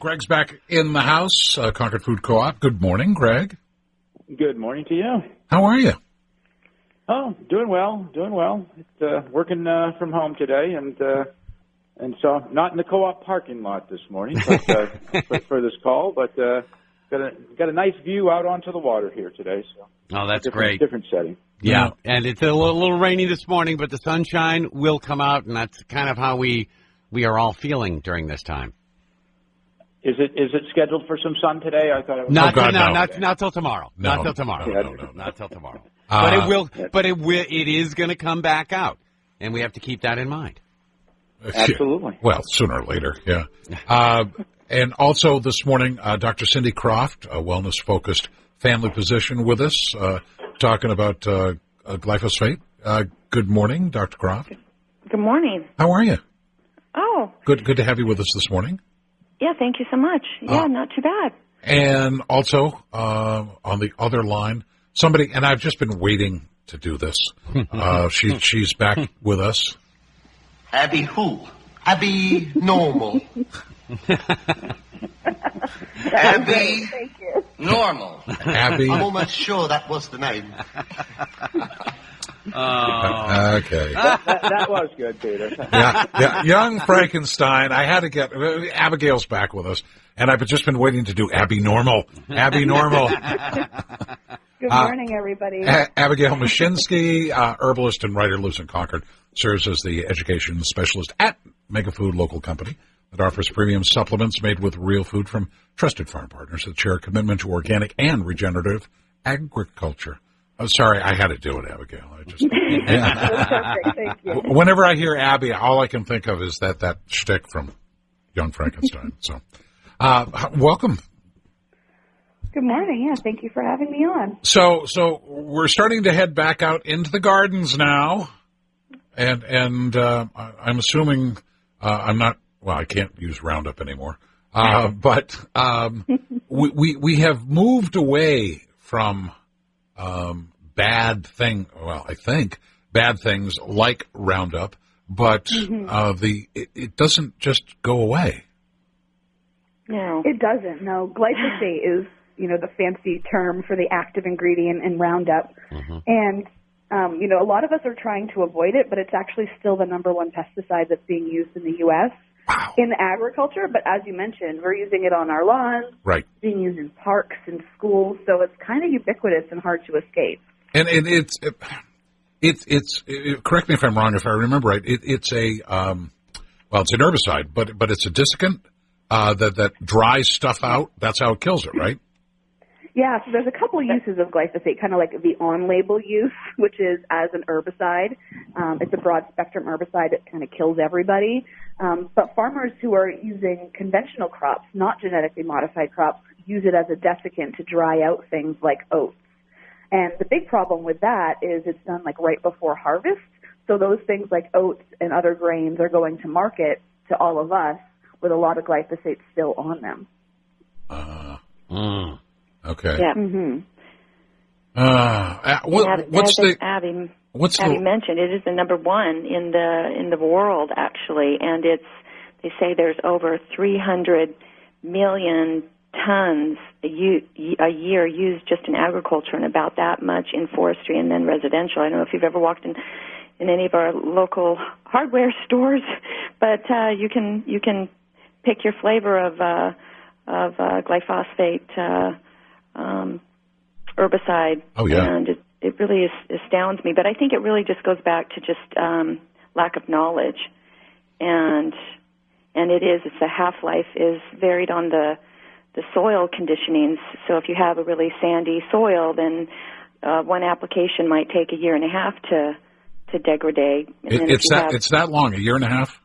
Greg's back in the house, Concord Food Co-op. Good morning, Greg. Good morning to you. How are you? Oh, doing well. It's, working from home today, and so not in the co-op parking lot this morning but, for this call, but got a nice view out onto the water here today. So oh, that's great. Different setting. Yeah, and it's a little rainy this morning, but the sunshine will come out, and that's kind of how we are all feeling during this time. Is it scheduled for some sun today? I thought it was not till tomorrow. No. Not till tomorrow. No. Not till tomorrow. But it will. But it is going to come back out, and we have to keep that in mind. Absolutely. Well, sooner or later, yeah. And also this morning, Dr. Cindi Croft, a wellness-focused family physician, with us, talking about glyphosate. Good morning, Dr. Croft. Good morning. How are you? Oh. Good to have you with us this morning. Yeah, thank you so much. Yeah, not too bad. And also, on the other line, somebody, and I've just been waiting to do this. She's back with us. Abby who? Abby normal. Abby normal. Abby. I'm almost sure that was the name. Okay. That was good, Peter. Yeah. Young Frankenstein. I had to get Abigail's back with us, and I've just been waiting to do Abby Normal. Abby Normal. Good morning, everybody. Abigail McShinsky, herbalist and writer, lives in Concord, serves as the education specialist at Megafood, local company that offers premium supplements made with real food from trusted farm partners that share a commitment to organic and regenerative agriculture. I'm sorry, I had to do it, Abigail. That's perfect. Thank you. Whenever I hear Abby, all I can think of is that shtick from Young Frankenstein. So, welcome. Good morning. Yeah, thank you for having me on. So we're starting to head back out into the gardens now, and I'm assuming I'm not. Well, I can't use Roundup anymore, but we have moved away from bad things like Roundup, but it doesn't just go away. No, it doesn't. No, glyphosate is the fancy term for the active ingredient in Roundup, and a lot of us are trying to avoid it, but it's actually still the number one pesticide that's being used in the U.S. Wow. in agriculture. But as you mentioned, we're using it on our lawns, right? Being used in parks and schools, so it's kind of ubiquitous and hard to escape. And it's correct me if I'm wrong, if I remember right. It's an herbicide, but it's a desiccant that dries stuff out. That's how it kills it, right? Yeah, so there's a couple of uses of glyphosate, kind of like the on-label use, which is as an herbicide. It's a broad-spectrum herbicide that kind of kills everybody. But farmers who are using conventional crops, not genetically modified crops, use it as a desiccant to dry out things like oats. And the big problem with that is it's done like right before harvest. So those things like oats and other grains are going to market to all of us with a lot of glyphosate still on them. Okay. Yeah. Abby mentioned, it is the number one in the world actually, and they say there's over 300 million tons a year used just in agriculture, and about that much in forestry and then residential. I don't know if you've ever walked in any of our local hardware stores, but you can pick your flavor of glyphosate herbicide. Oh, yeah. And it really astounds me. But I think it really just goes back to just lack of knowledge. And it's the half-life is varied on the soil conditionings. So if you have a really sandy soil, then one application might take a year and a half to degrade. It's that long, a year and a half?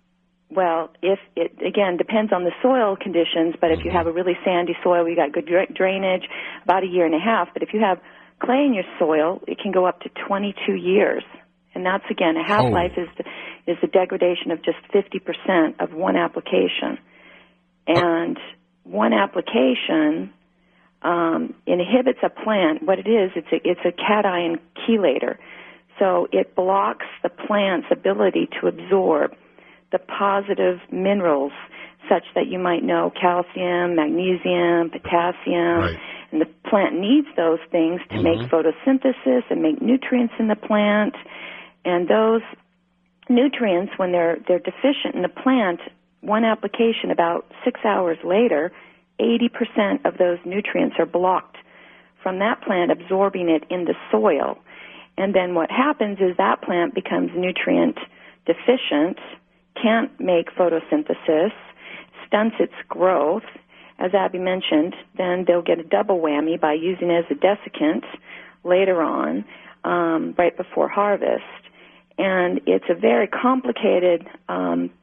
Well, if it, again, depends on the soil conditions, but if you have a really sandy soil, you got good drainage, about a year and a half. But if you have clay in your soil, it can go up to 22 years. And that's, again, a half-life is the degradation of just 50% of one application. And one application inhibits a plant. What it is, it's a cation chelator. So it blocks the plant's ability to absorb the positive minerals, such that you might know calcium, magnesium, potassium, Right. and the plant needs those things to make photosynthesis and make nutrients in the plant. And those nutrients, when they're deficient in the plant, one application about 6 hours later, 80% of those nutrients are blocked from that plant absorbing it in the soil. And then what happens is that plant becomes nutrient deficient, can't make photosynthesis, stunts its growth. As Abby mentioned, then they'll get a double whammy by using it as a desiccant later on, right before harvest. And it's a very complicated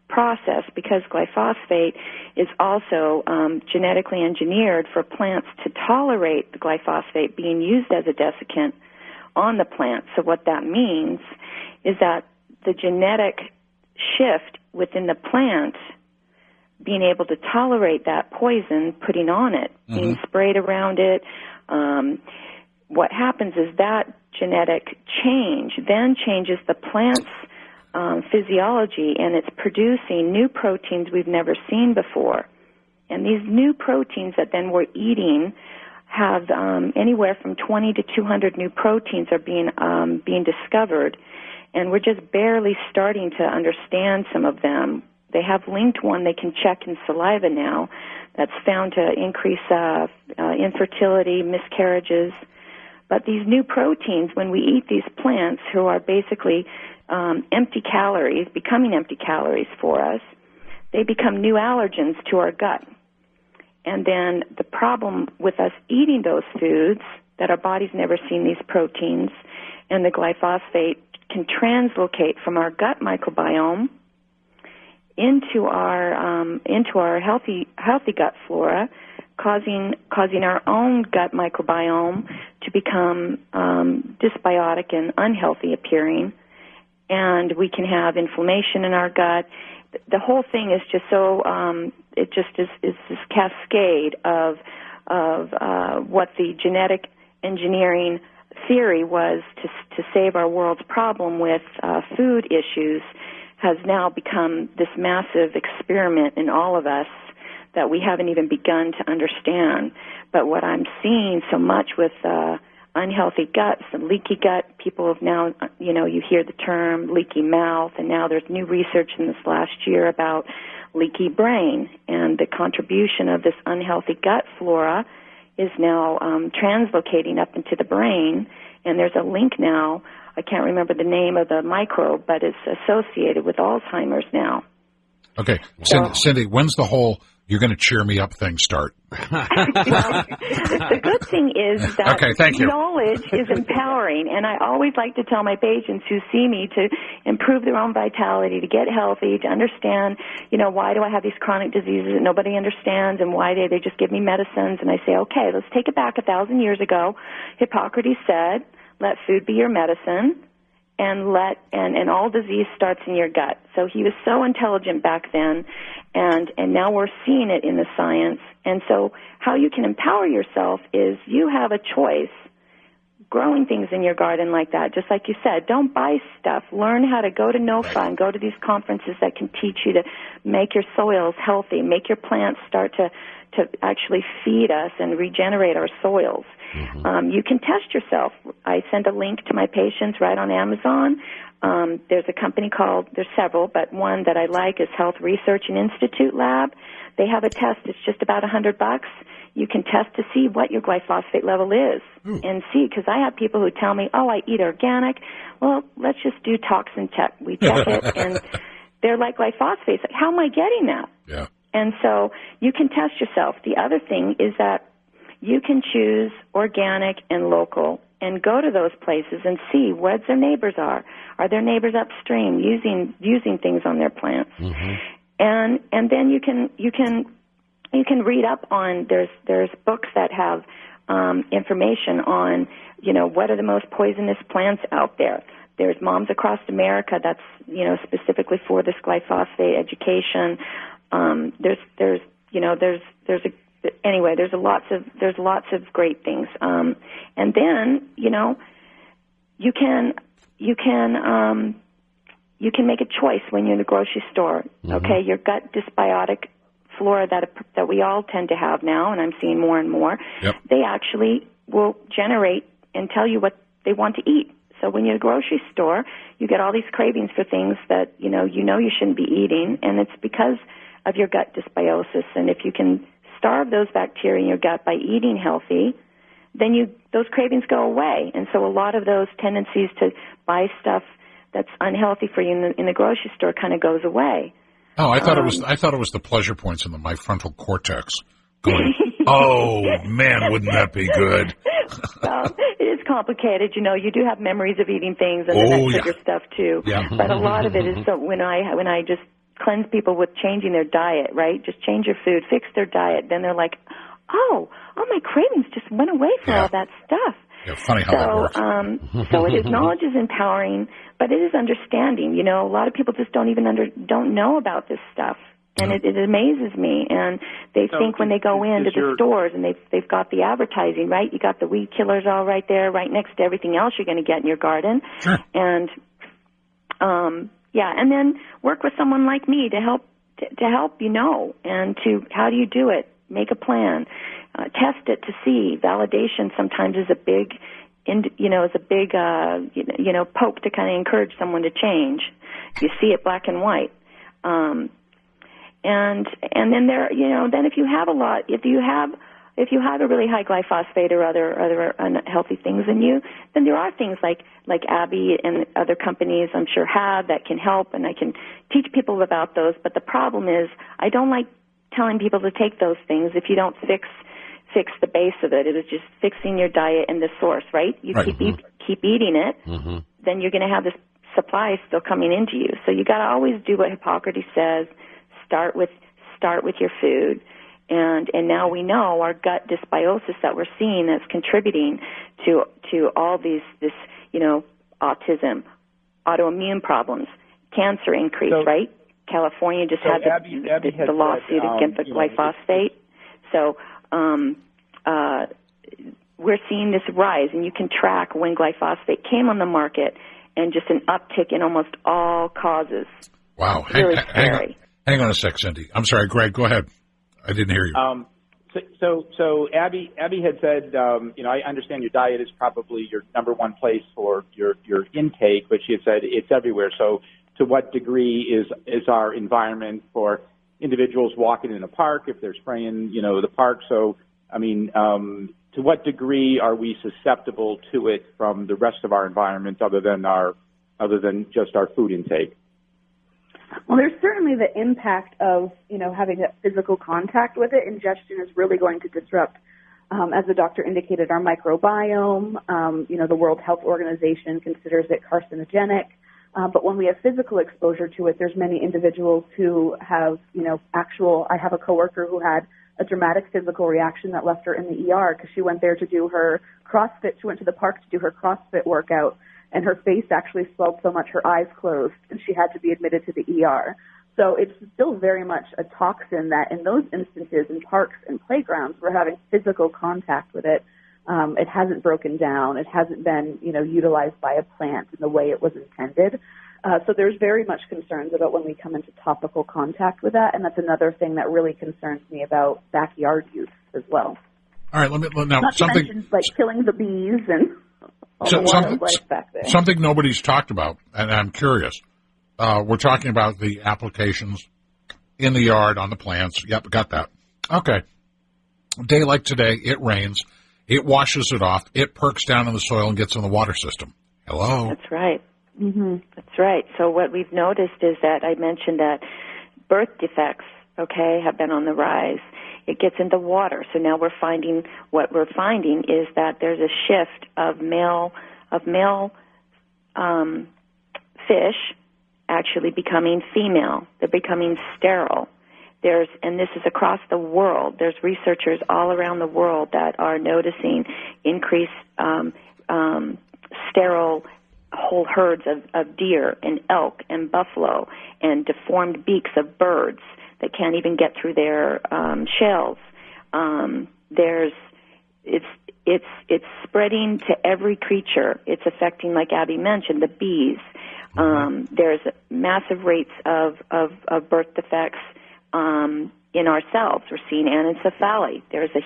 process because glyphosate is also genetically engineered for plants to tolerate the glyphosate being used as a desiccant on the plant. So what that means is that the genetic shift within the plant being able to tolerate that poison, putting on it, being sprayed around it, what happens is that genetic change then changes the plant's physiology, and it's producing new proteins we've never seen before. And these new proteins that then we're eating have anywhere from 20 to 200 new proteins are being discovered, and we're just barely starting to understand some of them. They have linked one they can check in saliva now that's found to increase infertility, miscarriages. But these new proteins, when we eat these plants who are basically empty calories, becoming empty calories for us, they become new allergens to our gut. And then the problem with us eating those foods, that our body's never seen these proteins, and the glyphosate can translocate from our gut microbiome into our healthy gut flora, causing our own gut microbiome to become dysbiotic and unhealthy appearing, and we can have inflammation in our gut. The whole thing is just so it just is this cascade of what the genetic engineering theory was to save our world's problem with food issues has now become this massive experiment in all of us that we haven't even begun to understand. But what I'm seeing so much with unhealthy guts and leaky gut, people have now, you hear the term leaky mouth, and now there's new research in this last year about leaky brain, and the contribution of this unhealthy gut flora is now translocating up into the brain, and there's a link now. I can't remember the name of the microbe, but it's associated with Alzheimer's now. Okay, Cindi, when's the whole "you're going to cheer me up" thing start? Well, the good thing is that knowledge is empowering, and I always like to tell my patients who see me to improve their own vitality, to get healthy, to understand, why do I have these chronic diseases that nobody understands, and why they just give me medicines, and I say, okay, let's take it back 1,000 years ago. Hippocrates said, let food be your medicine, and all disease starts in your gut. So he was so intelligent back then, and now we're seeing it in the science. And so how you can empower yourself is you have a choice growing things in your garden like that. Just like you said, don't buy stuff. Learn how to go to NOFA and go to these conferences that can teach you to make your soils healthy, make your plants start to actually feed us and regenerate our soils. You can test yourself. I send a link to my patients right on Amazon. There's a company there's several, but one that I like is Health Research and Institute Lab. They have a test. It's just about $100. You can test to see what your glyphosate level is and see, because I have people who tell me, I eat organic. Well, let's just do toxin check. We check it, and they're like glyphosate. Like, how am I getting that? Yeah. And so you can test yourself. The other thing is that you can choose organic and local and go to those places and see what their neighbors are. Are their neighbors upstream using things on their plants? And then you can read up on, there's books that have information on, what are the most poisonous plants out there. There's Moms Across America that's, specifically for this glyphosate education. There's lots of great things. And then, you can make a choice when you're in the grocery store. Okay, your gut dysbiotic flora that we all tend to have now, and I'm seeing more and more, yep. they actually will generate and tell you what they want to eat. So when you're at a grocery store, you get all these cravings for things that you shouldn't be eating, and it's because of your gut dysbiosis. And if you can starve those bacteria in your gut by eating healthy, then those cravings go away. And so a lot of those tendencies to buy stuff that's unhealthy for you in the grocery store kind of goes away. Oh, I thought it was the pleasure points in my frontal cortex going, oh man, wouldn't that be good? Well, it is complicated. You do have memories of eating things and then that sugar stuff too. Yeah. But a lot of it is so when I just cleanse people with changing their diet, right? Just change your food, fix their diet. Then they're like, oh, my cravings just went away for all that stuff. Yeah, funny how that works. So it is, knowledge is empowering, but it is understanding. A lot of people just don't know about this stuff. And it amazes me, and they think when they go into the stores and they've got the advertising, right? You got the weed killers all right there, right next to everything else you're going to get in your garden, sure. And and then work with someone like me to help and how do you do it? Make a plan, test it to see. Validation sometimes is a big, poke to kind of encourage someone to change. You see it black and white. And then then if you have a really high glyphosate or other unhealthy things in you, then there are things like Abby and other companies I'm sure have that can help, and I can teach people about those. But the problem is I don't like telling people to take those things if you don't fix the base of it. It is just fixing your diet and the source, right? You keep eating it, then you're going to have this supply still coming into you. So you got to always do what Hippocrates says. Start with your food, and now we know our gut dysbiosis that we're seeing that's contributing to all this autism, autoimmune problems, cancer increase, right? California just had the lawsuit against the glyphosate. So we're seeing this rise, and you can track when glyphosate came on the market, and just an uptick in almost all causes. Wow, really scary. Hang on a sec, Cindi. I'm sorry, Greg, go ahead. I didn't hear you. So Abby had said, I understand your diet is probably your number one place for your intake, but she had said it's everywhere. So to what degree is our environment for individuals walking in a park, if they're spraying, the park? So, to what degree are we susceptible to it from the rest of our environment other than just our food intake? Well, there's certainly the impact of, having that physical contact with it. Ingestion is really going to disrupt, as the doctor indicated, our microbiome. The World Health Organization considers it carcinogenic. But when we have physical exposure to it, there's many individuals who have, I have a coworker who had a dramatic physical reaction that left her in the ER because she went there to do her CrossFit. She went to the park to do her CrossFit workout, and her face actually swelled so much her eyes closed, and she had to be admitted to the ER. So it's still very much a toxin that in those instances in parks and playgrounds, we're having physical contact with it. It hasn't broken down. It hasn't been, utilized by a plant in the way it was intended. So there's very much concerns about when we come into topical contact with that, and that's another thing that really concerns me about backyard use as well. All right, now not to mention, like killing the bees and something nobody's talked about, and I'm curious. We're talking about the applications in the yard on the plants. Yep, got that. Okay. A day like today, it rains. It washes it off. It perks down in the soil and gets in the water system. Hello? That's right. Mm-hmm. That's right. So what we've noticed is that I mentioned that birth defects, have been on the rise. It gets into water. So now what we're finding is that there's a shift of male fish actually becoming female. They're becoming sterile. And this is across the world. There's researchers all around the world that are noticing increased sterile whole herds of deer and elk and buffalo and deformed beaks of birds that can't even get through their shells. It's spreading to every creature. It's affecting, like Abby mentioned, the bees. There's massive rates of birth defects. in ourselves. We're seeing anencephaly. There's a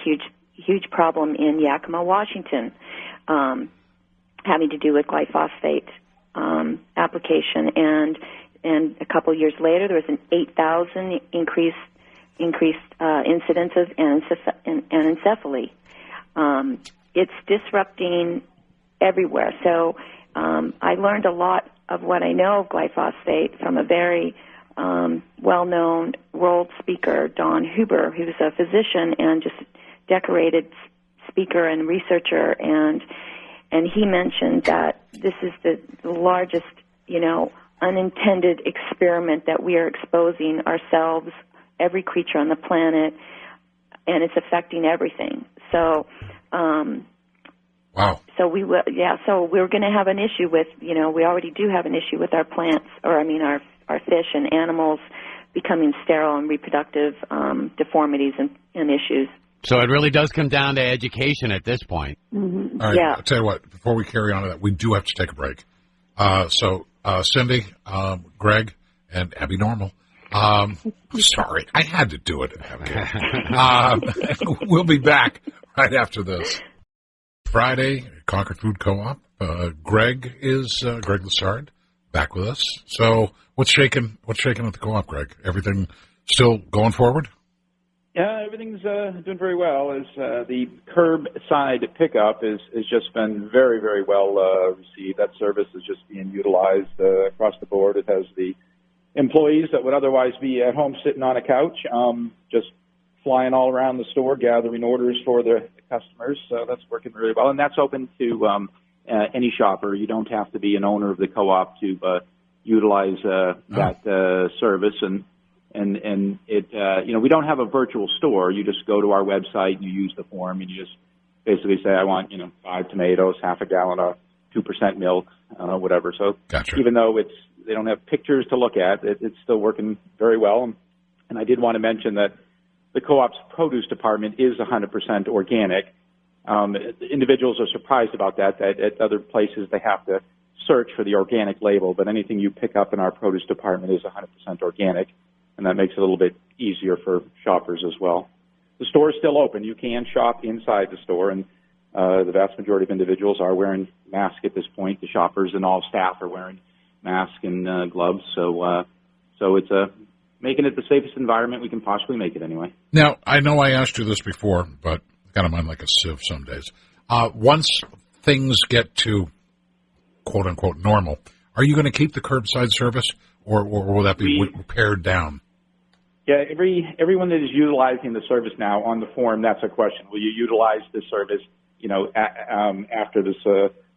huge problem in Yakima, Washington, having to do with glyphosate application. And a couple of years later, there was an 8,000 increased incidence of anencephaly. It's disrupting everywhere. So I learned a lot of what I know of glyphosate from a very well-known world speaker, Don Huber, who's a physician and just decorated speaker and researcher, and he mentioned that this is the largest, unintended experiment that we are exposing ourselves, every creature on the planet, and it's affecting everything. So, wow. So so we're going to have an issue with, we already do have an issue with our plants, our fish and animals becoming sterile and reproductive deformities and issues. So it really does come down to education at this point. Mm-hmm. All right, yeah. I'll tell you what, before we carry on to that, we do have to take a break. So Cindi, Greg, and Abby Normal. Sorry, I had to do it. We'll be back right after this. Friday, Concord Food Co-op. Greg Lessard back with us. So what's shaking at the co-op, Greg? Everything still going forward? Yeah, everything's doing very well. As the curbside pickup has just been very, very well received. That service is just being utilized across the board. It has the employees that would otherwise be at home sitting on a couch, just flying all around the store, gathering orders for the customers. So that's working really well. And that's open to any shopper. You don't have to be an owner of the co-op to utilize that service. And it, we don't have a virtual store. You just go to our website, you use the form, and you just basically say, I want, 5 tomatoes, half a gallon of 2% milk, whatever. So gotcha. Even though they don't have pictures to look at, it's still working very well. And I did want to mention that the co-op's produce department is 100% organic. Individuals are surprised about that at other places they have to search for the organic label, but anything you pick up in our produce department is 100% organic. And that makes it a little bit easier for shoppers as well. The store is still open. You can shop inside the store, and the vast majority of individuals are wearing masks at this point. The shoppers and all staff are wearing masks and gloves. So it's making it the safest environment we can possibly make it anyway. Now, I know I asked you this before, but I got to mind like a sieve some days. Once things get to quote-unquote normal, are you going to keep the curbside service, or will that be pared down? Yeah, everyone that is utilizing the service now on the form, that's a question. Will you utilize this service, after this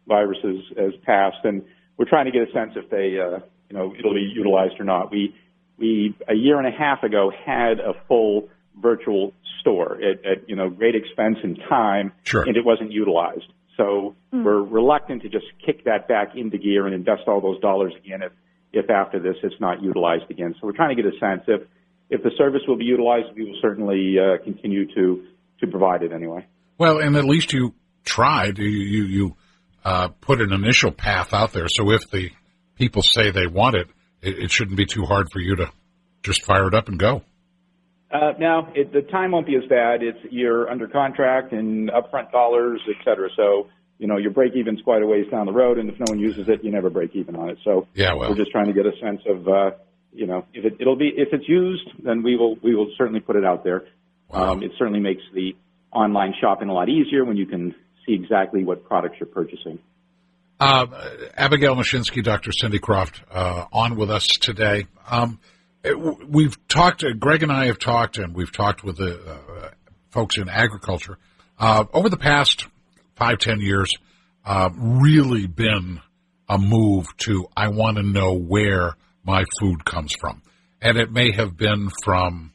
virus has passed? And we're trying to get a sense if they, it'll be utilized or not. We a year and a half ago had a full virtual store at great expense and time, sure. And it wasn't utilized. So we're reluctant to just kick that back into gear and invest all those dollars again if after this it's not utilized again. So we're trying to get a sense if the service will be utilized, we will certainly continue to provide it anyway. Well, and at least you tried. You put an initial path out there. So if the people say they want it, it shouldn't be too hard for you to just fire it up and go. Now, the time won't be as bad. You're under contract and upfront dollars, et cetera. So, your break-even's quite a ways down the road, and if no one uses it, you never break even on it. So yeah, well, we're just trying to get a sense of, if it's used, then we will certainly put it out there. Wow. It certainly makes the online shopping a lot easier when you can see exactly what products you're purchasing. Abigail McShinsky, Dr. Cindi Croft, on with us today. We've talked, Greg and I have talked, and we've talked with the folks in agriculture. Over the past 5-10 years, really been a move to, I want to know where my food comes from. And it may have been from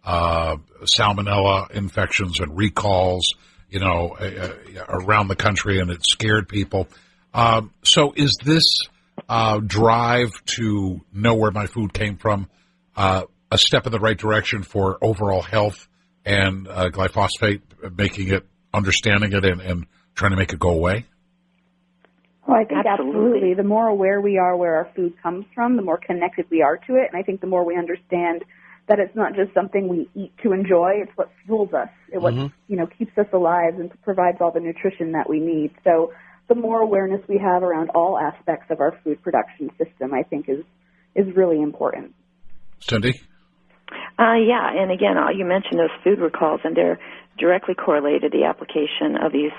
salmonella infections and recalls, around the country, and it scared people. So is this drive to know where my food came from a step in the right direction for overall health and glyphosate, understanding it and trying to make it go away? Well, I think absolutely. The more aware we are where our food comes from, the more connected we are to it. And I think the more we understand that it's not just something we eat to enjoy. It's what fuels us. It what keeps us alive and provides all the nutrition that we need. So the more awareness we have around all aspects of our food production system, I think is really important. Cindi? Yeah, and again, you mentioned those food recalls, and they're directly correlated to the application of these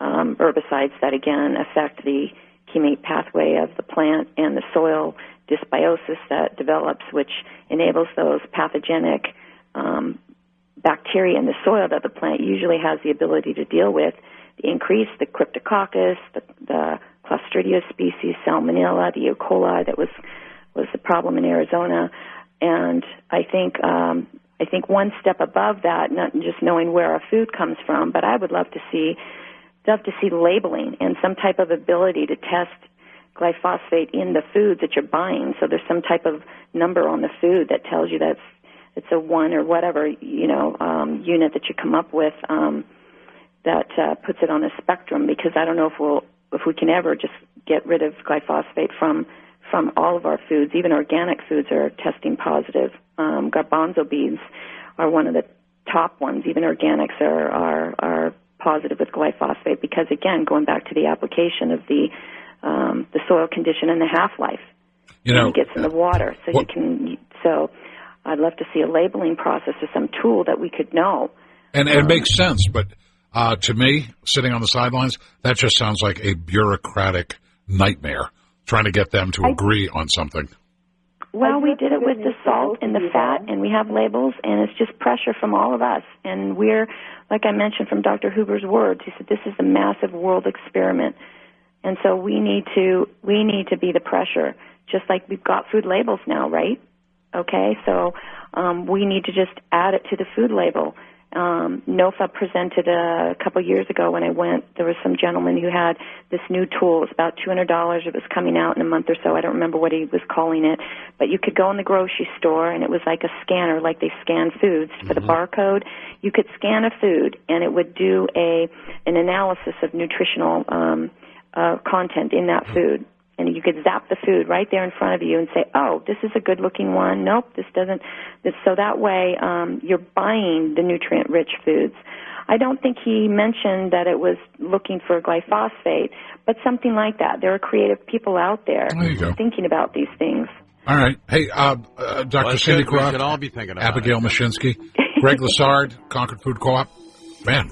herbicides that, again, affect the chemate pathway of the plant and the soil dysbiosis that develops, which enables those pathogenic bacteria in the soil that the plant usually has the ability to deal with. The increase, the Cryptococcus, the Clostridium species, Salmonella, the E. coli that was the problem in Arizona. And I think one step above that, not just knowing where our food comes from, but I would love to see labeling and some type of ability to test glyphosate in the foods that you're buying. So there's some type of number on the food that tells you that it's a 1 or whatever unit that you come up with that puts it on a spectrum. Because I don't know if we can ever just get rid of glyphosate from all of our foods. Even organic foods are testing positive. Garbanzo beans are one of the top ones. Even organics are positive with glyphosate because, again, going back to the application of the soil condition and the half-life. It gets in the water. So I'd love to see a labeling process or some tool that we could know. And it makes sense, but to me, sitting on the sidelines, that just sounds like a bureaucratic nightmare, trying to get them to agree on something. Well, we did it with the salt and the fat, and we have labels, and it's just pressure from all of us. And we're, like I mentioned from Dr. Huber's words, he said this is a massive world experiment. And so we need to be the pressure, just like we've got food labels now, right? Okay, so we need to just add it to the food label. NOFA presented a couple years ago when I went. There was some gentleman who had this new tool. It was about $200. It was coming out in a month or so. I don't remember what he was calling it. But you could go in the grocery store, and it was like a scanner, like they scan foods. For the barcode, you could scan a food, and it would do an analysis of nutritional content in that food. And you could zap the food right there in front of you and say, oh, this is a good-looking one. Nope, this doesn't. So that way you're buying the nutrient-rich foods. I don't think he mentioned that it was looking for glyphosate, but something like that. There are creative people out there thinking about these things. All right. Hey, Dr. Cindi Croft, we should all be thinking about Abigail McShinsky, Greg Lessard, Concord Food Co-op. Man,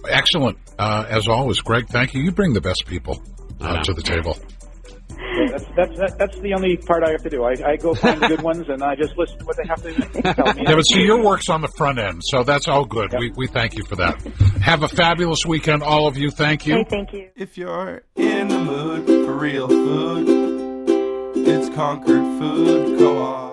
excellent. As always, Greg, thank you. You bring the best people to the table. That's the only part I have to do. I go find the good ones, and I just listen to what they have to tell me. Yeah, but see, your work's on the front end, so that's all good. Yep. We thank you for that. Have a fabulous weekend, all of you. Thank you. Hey, thank you. If you're in the mood for real food, it's Concord Food Co-op.